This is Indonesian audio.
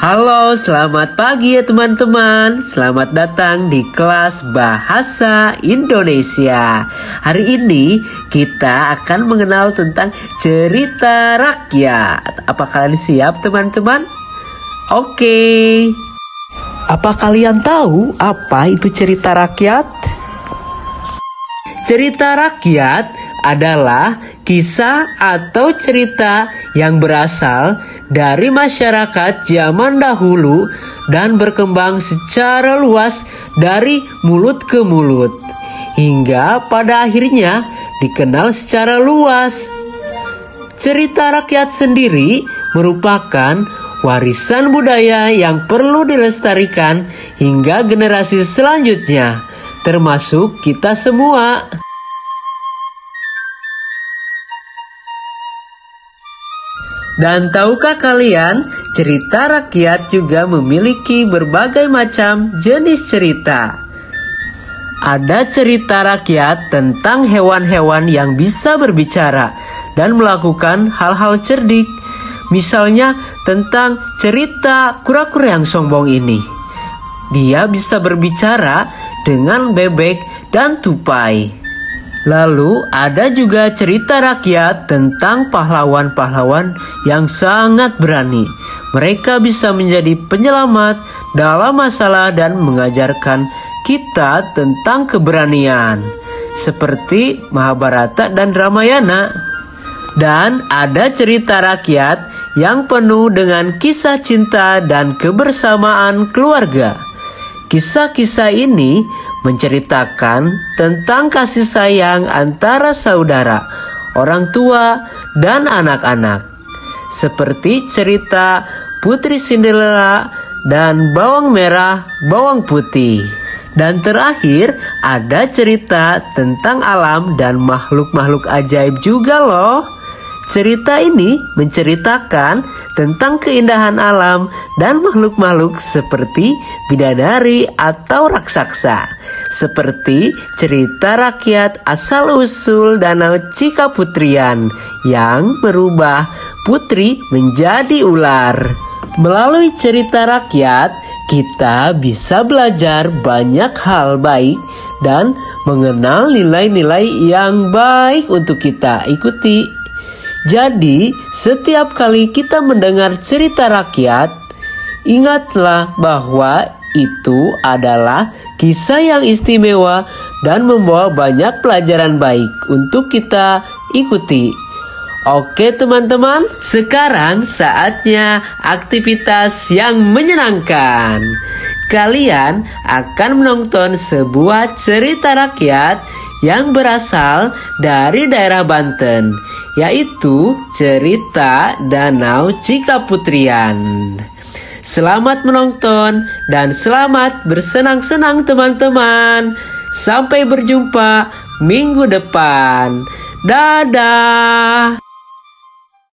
Halo, selamat pagi ya teman-teman. Selamat datang di kelas Bahasa Indonesia. Hari ini kita akan mengenal tentang cerita rakyat. Apa kalian siap teman-teman? Oke. Apa kalian tahu apa itu cerita rakyat? Cerita rakyat adalah kisah atau cerita yang berasal dari masyarakat zaman dahulu dan berkembang secara luas dari mulut ke mulut hingga pada akhirnya dikenal secara luas. Cerita rakyat sendiri merupakan warisan budaya yang perlu dilestarikan hingga generasi selanjutnya, termasuk kita semua. Dan tahukah kalian, cerita rakyat juga memiliki berbagai macam jenis cerita. Ada cerita rakyat tentang hewan-hewan yang bisa berbicara dan melakukan hal-hal cerdik. Misalnya tentang cerita kura-kura yang sombong ini. Dia bisa berbicara dengan bebek dan tupai. Lalu ada juga cerita rakyat tentang pahlawan-pahlawan yang sangat berani. Mereka bisa menjadi penyelamat dalam masalah dan mengajarkan kita tentang keberanian. Seperti Mahabharata dan Ramayana. Dan ada cerita rakyat yang penuh dengan kisah cinta dan kebersamaan keluarga. Kisah-kisah ini menceritakan tentang kasih sayang antara saudara, orang tua, dan anak-anak. Seperti cerita Putri Cinderella dan Bawang Merah, Bawang Putih. Dan terakhir ada cerita tentang alam dan makhluk-makhluk ajaib juga loh. Cerita ini menceritakan tentang keindahan alam dan makhluk-makhluk seperti bidadari atau raksasa. Seperti cerita rakyat asal-usul Danau Cikaputrian yang merubah putri menjadi ular. Melalui cerita rakyat, kita bisa belajar banyak hal baik dan mengenal nilai-nilai yang baik untuk kita ikuti. Jadi, setiap kali kita mendengar cerita rakyat, ingatlah bahwa itu adalah kisah yang istimewa dan membawa banyak pelajaran baik untuk kita ikuti. Oke teman-teman, sekarang saatnya aktivitas yang menyenangkan. Kalian akan menonton sebuah cerita rakyat yang berasal dari daerah Banten, yaitu cerita Danau Cikaputrian. Selamat menonton dan selamat bersenang-senang teman-teman. Sampai berjumpa minggu depan. Dadah.